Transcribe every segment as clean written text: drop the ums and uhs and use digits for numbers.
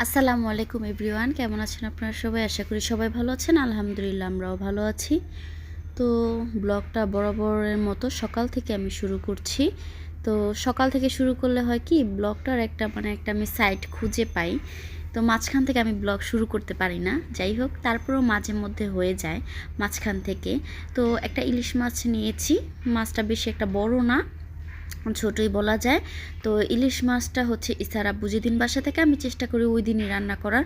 আসসালামু আলাইকুম এভরিওয়ান, কেমন আছেন আপনারা সবাই? আশা করি সবাই ভালো আছেন। আলহামদুলিল্লাহ আমরাও ভালো আছি। তো ব্লগটা বরাবরের মতো সকাল থেকে আমি শুরু করছি। তো সকাল থেকে শুরু করলে হয় কি, ব্লগটার একটা আমি সাইট খুঁজে পাই। তো মাঝখান থেকে আমি ব্লগ শুরু করতে পারি না। যাই হোক, তারপরেও মাঝে মধ্যে হয়ে যায় মাঝখান থেকে। তো একটা ইলিশ মাছ নিয়েছি। মাছটা বেশি একটা বড় না, ছোটই বলা যায়। তো ইলিশ মাছটা হচ্ছে ইসার আব্বু যেদিন বাসা থেকে, আমি চেষ্টা করি ওই দিনই রান্না করার।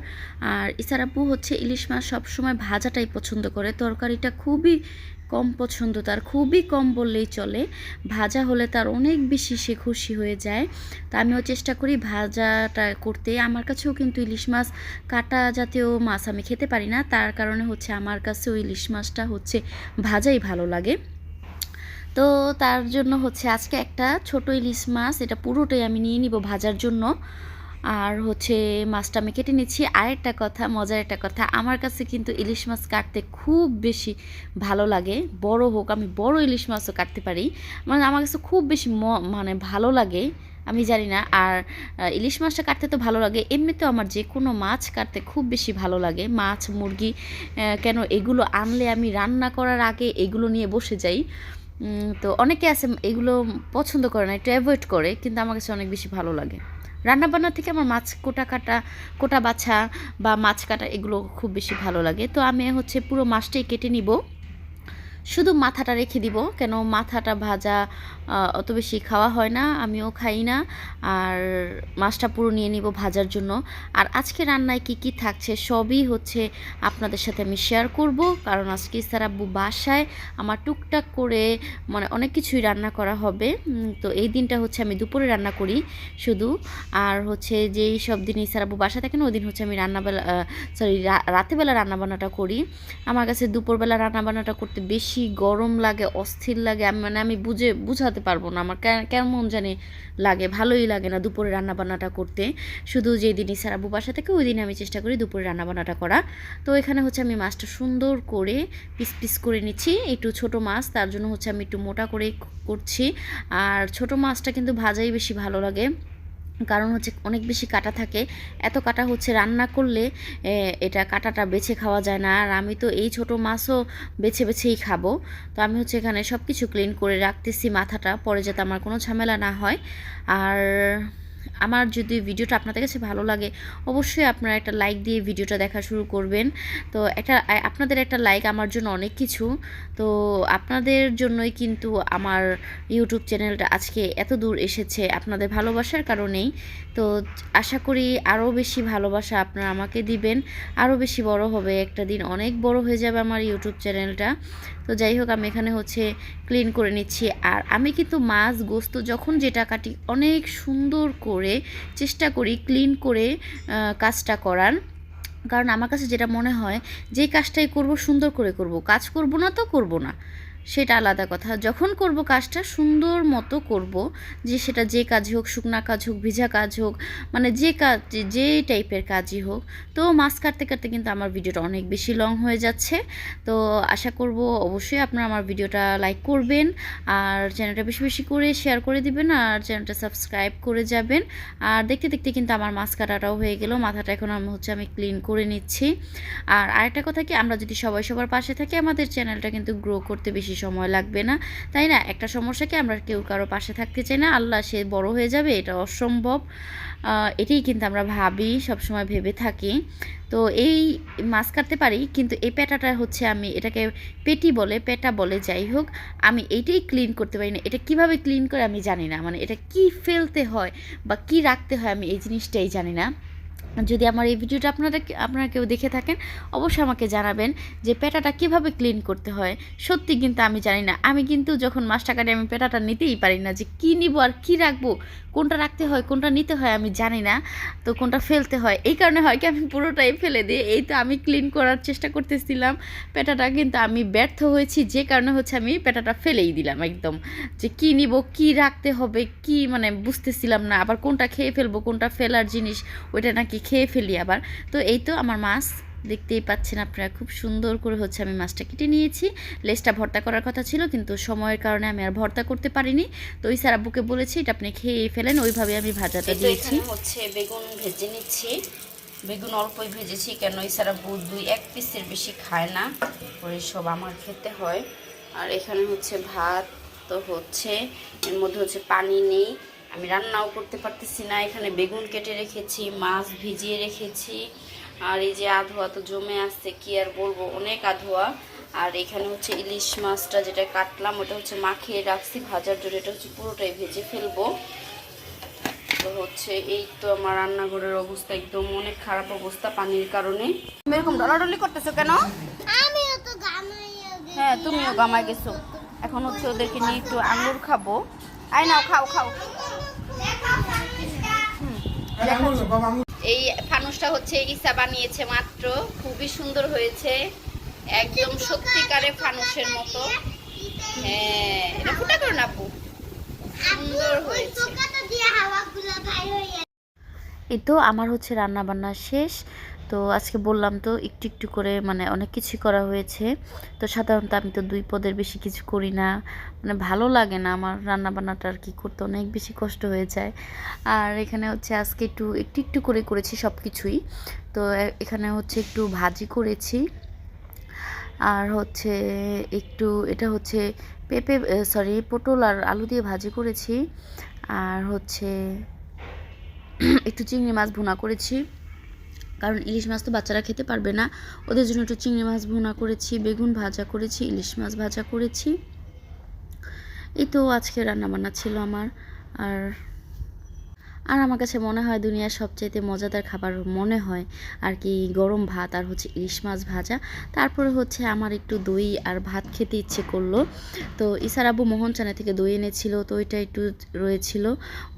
আর ইসার আব্বু হচ্ছে ইলিশ মাছ সবসময় ভাজাটাই পছন্দ করে, তরকারিটা খুবই কম পছন্দ, তার খুবই কম বললেই চলে। ভাজা হলে তার অনেক বেশি সে খুশি হয়ে যায়। তা আমিও চেষ্টা করি ভাজাটা করতে। আমার কাছেও কিন্তু ইলিশ মাছ, কাটা জাতীয় মাছ আমি খেতে পারি না, তার কারণে হচ্ছে আমার কাছেও ইলিশ মাছটা হচ্ছে ভাজাই ভালো লাগে। তো তার জন্য হচ্ছে আজকে একটা ছোট ইলিশ মাছ, এটা পুরোটাই আমি নিয়ে নিব ভাজার জন্য। আর হচ্ছে মাছটা আমি কেটে নিচ্ছি। আরেকটা কথা, মজার একটা কথা, আমার কাছে কিন্তু ইলিশ মাছ কাটতে খুব বেশি ভালো লাগে। বড় হোক, আমি বড় ইলিশ মাছও কাটতে পারি। মানে আমার কাছে খুব বেশি ভালো লাগে, আমি জানি না। আর ইলিশ মাছটা কাটতে তো ভালো লাগে, এমনিতেও আমার যে কোনো মাছ কাটতে খুব বেশি ভালো লাগে। মাছ, মুরগি, কেন এগুলো আনলে আমি রান্না করার আগে এগুলো নিয়ে বসে যাই। তো অনেকে আছে এগুলো পছন্দ করে না, একটু অ্যাভয়েড করে, কিন্তু আমার কাছে অনেক বেশি ভালো লাগে। রান্নাবান্না থেকে আমার মাছ কোটা বাছা বা মাছ কাটা এগুলো খুব বেশি ভালো লাগে। তো আমি হচ্ছে পুরো মাছটাই কেটে নিব, শুধু মাথাটা রেখে দিব, কেন মাথাটা ভাজা অত বেশি খাওয়া হয় না, আমিও খাই না। আর মাছটা পুরো নিয়ে নিব ভাজার জন্য। আর আজকে রান্নায় কি কি থাকছে সবই হচ্ছে আপনাদের সাথে আমি শেয়ার করব, কারণ আজকে ইসার আব্বু বাসায়, আমার টুকটাক করে মানে অনেক কিছুই রান্না করা হবে। তো এই দিনটা হচ্ছে আমি দুপুরে রান্না করি শুধু। আর হচ্ছে যেই সব দিন ইসার আব্বু বাসা থাকে না, ওই দিন হচ্ছে আমি রাতেবেলা রান্নাবান্নাটা করি। আমার কাছে দুপুরবেলা রান্নাবান্নাটা করতে বেশি গরম লাগে, অস্থির লাগে। আমি বুঝাতে পারবো না, আমার কেমন জানি লাগে, ভালোই লাগে না দুপুরে রান্নাবান্নাটা করতে। শুধু যেই দিন ইসার আব্বু বাসা থেকে, ওই দিন আমি চেষ্টা করি দুপুরে রান্নাবান্নাটা করা। তো এখানে হচ্ছে আমি মাছটা সুন্দর করে পিস পিস করে নিচ্ছি। একটু ছোট মাছ, তার জন্য হচ্ছে আমি একটু মোটা করে করছি। আর ছোট মাছটা কিন্তু ভাজাই বেশি ভালো লাগে, কারণ হচ্ছে অনেক বেশি কাটা থাকে। এত কাটা হচ্ছে রান্না করলে এটা কাটাটা বেছে খাওয়া যায় না। আর আমি তো এই ছোট মাছও বেছেই খাবো। তো আমি হচ্ছে এখানে সব কিছু ক্লিন করে রাখতেছি মাথাটা, পরে যাতে আমার কোনো ঝামেলা না হয়। আর আমার যদি ভিডিওটা আপনাদের কাছে ভালো লাগে, অবশ্যই আপনারা একটা লাইক দিয়ে ভিডিওটা দেখা শুরু করবেন। তো আপনাদের একটা লাইক আমার জন্য অনেক কিছু। তো আপনাদের জন্যই কিন্তু আমার ইউটিউব চ্যানেলটা আজকে এত দূর এসেছে, আপনাদের ভালোবাসার কারণেই। তো আশা করি আরও বেশি ভালোবাসা আপনারা আমাকে দিবেন, আরও বেশি বড় হবে, একটা দিন অনেক বড় হয়ে যাবে আমার ইউটিউব চ্যানেলটা। তো যাই হোক, আমি এখানে হচ্ছে ক্লিন করে নিচ্ছি। আর আমি কিন্তু মাছ গোস্ত যখন যেটা কাটি অনেক সুন্দর করে চেষ্টা করি ক্লিন করে কাজটা করার। কারণ আমার কাছে যেটা মনে হয়, যে কাজটাই করব সুন্দর করে করব, কাজ করব না তো করব না, সেটা আলাদা কথা। যখন করব কাজটা সুন্দর মতো করব, যে সেটা যে কাজই হোক, শুকনা কাজ হোক, ভিজা কাজ হোক, মানে যে কাজ, যে টাইপের কাজই হোক। তো মাছ কাটতে কাটতে কিন্তু আমার ভিডিওটা অনেক বেশি লং হয়ে যাচ্ছে। তো আশা করব অবশ্যই আপনারা আমার ভিডিওটা লাইক করবেন, আর চ্যানেলটা বেশি বেশি করে শেয়ার করে দিবেন, আর চ্যানেলটা সাবস্ক্রাইব করে যাবেন। আর দেখতে দেখতে কিন্তু আমার মাছ কাটাটাও হয়ে গেল, মাথাটা এখন আমি ক্লিন করে নিচ্ছি। আর আরেকটা কথা কি, আমরা যদি সবাই সবার পাশে থাকি, আমাদের চ্যানেলটা কিন্তু গ্রো করতে বেশি সময় লাগবে না, তাই না? একটা সমস্যা কি, আমরা কেউ কারো পাশে থাকতে চাই না, আল্লাহ সে বড় হয়ে যাবে, এটা অসম্ভব। এটাই কিন্তু আমরা ভাবি, সবসময় ভেবে থাকি। তো এই মাছ কাটতে পারি, কিন্তু এই পেটাটা হচ্ছে, আমি এটাকে পেটা বলে, যাই হোক, আমি এইটাই ক্লিন করতে পারি না। এটা কিভাবে ক্লিন করে আমি জানি না, মানে এটা কি ফেলতে হয় বা কি রাখতে হয়, আমি এই জিনিসটাই জানি না। যদি আমার এই ভিডিওটা আপনারা কেউ দেখে থাকেন, অবশ্যই আমাকে জানাবেন যে পেটাটা কিভাবে ক্লিন করতে হয়। সত্যি কিন্তু আমি জানি না। আমি কিন্তু যখন মাছটা কাটি, আমি পেটাটা নিতেই পারি না, যে কী নিব আর কী রাখবো, কোনটা রাখতে হয় কোনটা নিতে হয় আমি জানি না। তো কোনটা ফেলতে হয়, এই কারণে হয় কি, আমি পুরোটাই ফেলে দিই। এই তো আমি ক্লিন করার চেষ্টা করতেছিলাম পেটাটা, কিন্তু আমি ব্যর্থ হয়েছি, যে কারণে হচ্ছে আমি পেটাটা ফেলেই দিলাম একদম। যে কী নিব, কী রাখতে হবে, কি মানে বুঝতেছিলাম না। আবার কোনটা খেয়ে ফেলবো, কোনটা ফেলার জিনিস, ওইটা নাকি খেয়ে ফেলি আবার। তো এই তো আমার মাছ দেখতেই পাচ্ছেন আপনারা, খুব সুন্দর করে হচ্ছে আমি মাছটা কেটে নিয়েছি। লেজটা ভর্তা করার কথা ছিল, কিন্তু সময়ের কারণে আমি আর ভর্তা করতে পারিনি। তো ওই স্যার আব্বুকে বলেছি এটা আপনি খেয়ে ফেলেন, ওইভাবে আমি ভাজাটা দিয়েছি। হচ্ছে বেগুন ভেজে নিচ্ছি। বেগুন অল্পই ভেজেছি, কেন এছাড়া দুই এক পিসের বেশি খায় না, পরে সব আমার খেতে হয়। আর এখানে হচ্ছে ভাত তো হচ্ছে, এর মধ্যে হচ্ছে পানি নেই, আমি রান্নাও করতে পারতেছি না। এখানে বেগুন কেটে রেখেছি, মাছ ভিজিয়ে রেখেছি, আর এই যে আধোয়া তো জমে আসছে, কি আর বলবো, অনেক আধোয়া। আর এখানে হচ্ছে ইলিশ মাছটা যেটা কাটলাম ওটা হচ্ছে মাখিয়ে রাখছি ভাজার জন্য, এটা হচ্ছে পুরোটাই ভেজে ফেলবো। তো হচ্ছে এই তো আমার রান্নাঘরের অবস্থা একদম অনেক খারাপ অবস্থা পানির কারণে। তুমি এরকম ডলাডলি করতেছো কেন? হ্যাঁ, তুমিও গামায় গেছো। এখন হচ্ছে ওদেরকে নিয়ে একটু আঙুর খাবো। আয় নাও, খাও খাও। এই ফানুসটা হচ্ছে ইসা বানিয়েছে মাত্র, খুবই সুন্দর হয়েছে, একদম সত্যিকারের ফানুসের মতো। হ্যাঁ, এটা ফুটা করো না আপু, সুন্দর হয়েছে। এই তো আমার হচ্ছে রান্না বান্না শেষ। তো আজকে বললাম তো একটু একটু করে মানে অনেক কিছু করা হয়েছে। তো সাধারণত আমি তো 2 পদের বেশি কিছু করি না, মানে ভালো লাগে না আমার রান্না বান্নাটা আর কি করতে, অনেক বেশি কষ্ট হয়ে যায়। আর এখানে হচ্ছে আজকে একটু একটু একটু করে করেছি সব কিছুই। তো এখানে হচ্ছে একটু ভাজি করেছি, আর হচ্ছে একটু এটা হচ্ছে পটল আর আলু দিয়ে ভাজি করেছি, আর হচ্ছে একটু চিংড়ি মাছ ভুনা করেছি, কারণ ইলিশ মাছ তো বাচ্চারা খেতে পারবে না, ওদের জন্য একটু চিংড়ি মাছ ভুনা করেছি, বেগুন ভাজা করেছি, ইলিশ মাছ ভাজা করেছি। এই তো আজকে রান্নাবান্না ছিল আমার। আর আমার কাছে মনে হয় দুনিয়ার সবচাইতে মজাদার খাবার মনে হয় আর কি গরম ভাত আর হচ্ছে ইলিশ মাছ ভাজা। তারপরে হচ্ছে আমার একটু দই আর ভাত খেতে ইচ্ছে করলো, তো ইসার আব্বু মোহনচানা থেকে দই এনেছিল, তো ওইটা একটু রয়েছিল,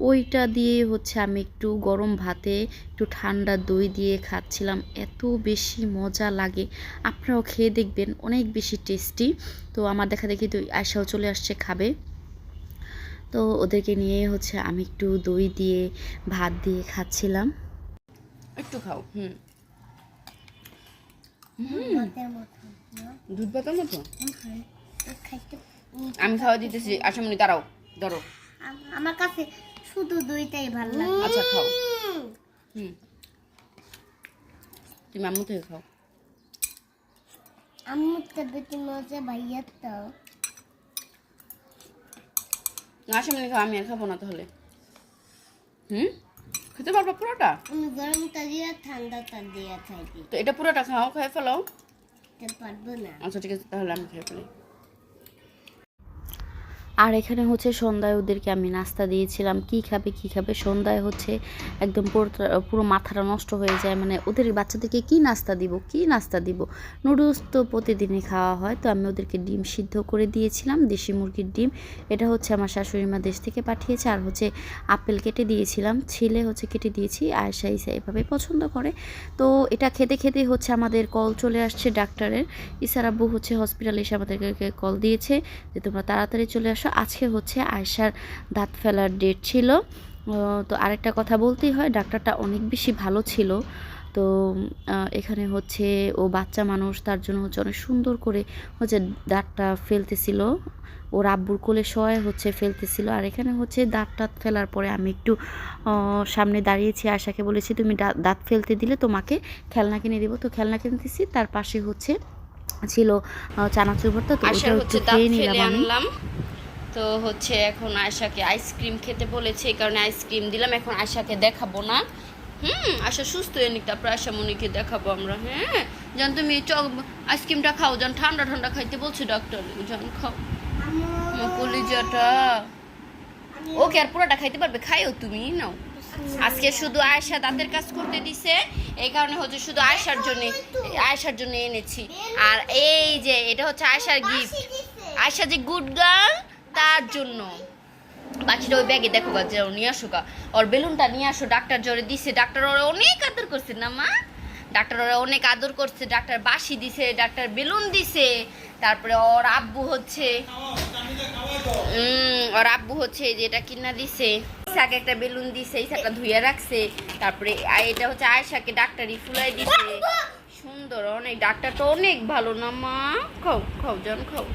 ওইটা দিয়ে হচ্ছে আমি একটু গরম ভাতে একটু ঠান্ডা দই দিয়ে খাচ্ছিলাম, এত বেশি মজা লাগে। আপনারাও খেয়ে দেখবেন, অনেক বেশি টেস্টি। তো আমার দেখা দেখি দই আয়সাও চলে আসছে খাবে, তো ওদেরকে নিয়ে হচ্ছে আমি একটু দই দিয়ে ভাত দিয়ে খাচ্ছিলাম। একটু খাও। দুধ ভাতের মতো আমি খাওয়া দিতেছি। আসামনি দাঁড়াও, ধরো, আমার কাছে শুধু দইটাই ভালো লাগে। আচ্ছা খাও। তুমি আম্মু থেকে খাও। আম্মু তো বেশি মজা ভাইয়া তো। আসামনি খাও, আমি আর খাবো না তাহলে। খেতে পারবা পুরোটা? আমি গরমটা দিয়ে ঠান্ডাটা দিয়ে খাইছি। তো এটা পুরোটা খাও, খেয়ে ফেলো। খেতে পারবো না। আচ্ছা ঠিক আছে, তাহলে আমি খেয়ে ফেলি। আর এখানে হচ্ছে সন্ধ্যায় ওদেরকে আমি নাস্তা দিয়েছিলাম, কি খাবে সন্ধ্যায় হচ্ছে একদম পুরো মাথাটা নষ্ট হয়ে যায়, মানে ওদের বাচ্চাদেরকে কি নাস্তা দিব। নুডলস তো প্রতিদিনই খাওয়া হয়, তো আমি ওদেরকে ডিম সিদ্ধ করে দিয়েছিলাম, দেশি মুরগির ডিম। এটা হচ্ছে আমার শাশুড়ি মা দেশ থেকে পাঠিয়েছে। আর হচ্ছে আপেল কেটে দিয়েছিলাম, ছিলে হচ্ছে কেটে দিয়েছি, আয়সা ইসা এভাবে পছন্দ করে। তো এটা খেতে খেতে হচ্ছে আমাদের কল চলে আসছে ডাক্তারের। ইসার আব্বু হচ্ছে হসপিটালে এসে আমাদেরকে কল দিয়েছে যে তোমরা তাড়াতাড়ি চলে আসো, আজকে হচ্ছে আয়সার দাঁত ফেলার ডেট ছিল। তো আরেকটা কথা বলতেই হয়, ডাক্তারটা অনেক বেশি ভালো ছিল। তো এখানে হচ্ছে ও বাচ্চা মানুষ, তার জন্য হচ্ছে অনেক সুন্দর করে হচ্ছে দাঁতটা ফেলতেছিল, ওর আব্বুর কোলে শোয়ায় হচ্ছে ফেলতেছিল। আর এখানে হচ্ছে দাঁত ফেলার পরে আমি একটু সামনে দাঁড়িয়েছি, আয়সাকে বলেছি তুমি দাঁত ফেলতে দিলে তোমাকে খেলনা কিনে দিব, তো খেলনা কিনতেছি। তার পাশে হচ্ছে ছিল চানাচুর ভর্তা, তো ওটা একটু খেয়ে নিলাম আমি। তো হচ্ছে এখন আয়সাকে আইসক্রিম খেতে বলেছে, এই কারণে আইসক্রিম দিলাম। এখন আয়সাকে দেখাবো না, আয়সা সুস্থ হয়ে নিক, তারপর আয়সা মনিকে দেখাবো আমরা। হ্যাঁ জান, তুমি আইসক্রিমটা খাও, জান ঠান্ডা ঠান্ডা খাইতে বলছে ডাক্তার, জান খাও কলিজাটা। ওকে আর পুরোটা খাইতে পারবে, খাইও তুমি, নাও। আজকে শুধু আয়সা দাঁতের কাজ করতে দিছে, এই কারণে হচ্ছে শুধু আয়সার জন্য এনেছি। আর এই যে এটা হচ্ছে আয়সার গিফট, আয়সা যে গুড গার্ল তার জন্য। বাকিটা ওই ব্যাগে দেখো গা, যে নিয়ে আসো গা, ওর বেলুনটা নিয়ে আসো, ডাক্তার জ্বরে দিছে, ডাক্তার ওরা অনেক আদর করছে না মা, ডাক্তার ওরা অনেক আদর করছে, ডাক্তার বাসি দিছে, ডাক্তার বেলুন দিছে। তারপরে ওর আব্বু হচ্ছে যে এটা কিনা দিছে, ইসাকে একটা বেলুন দিছে, ইসাটা ধুইয়া রাখছে। তারপরে এটা হচ্ছে আয়সাকে ডাক্তারই ফুলাই দিছে, সুন্দর অনেক। ডাক্তার তো অনেক ভালো না মা, খাও জান খাও।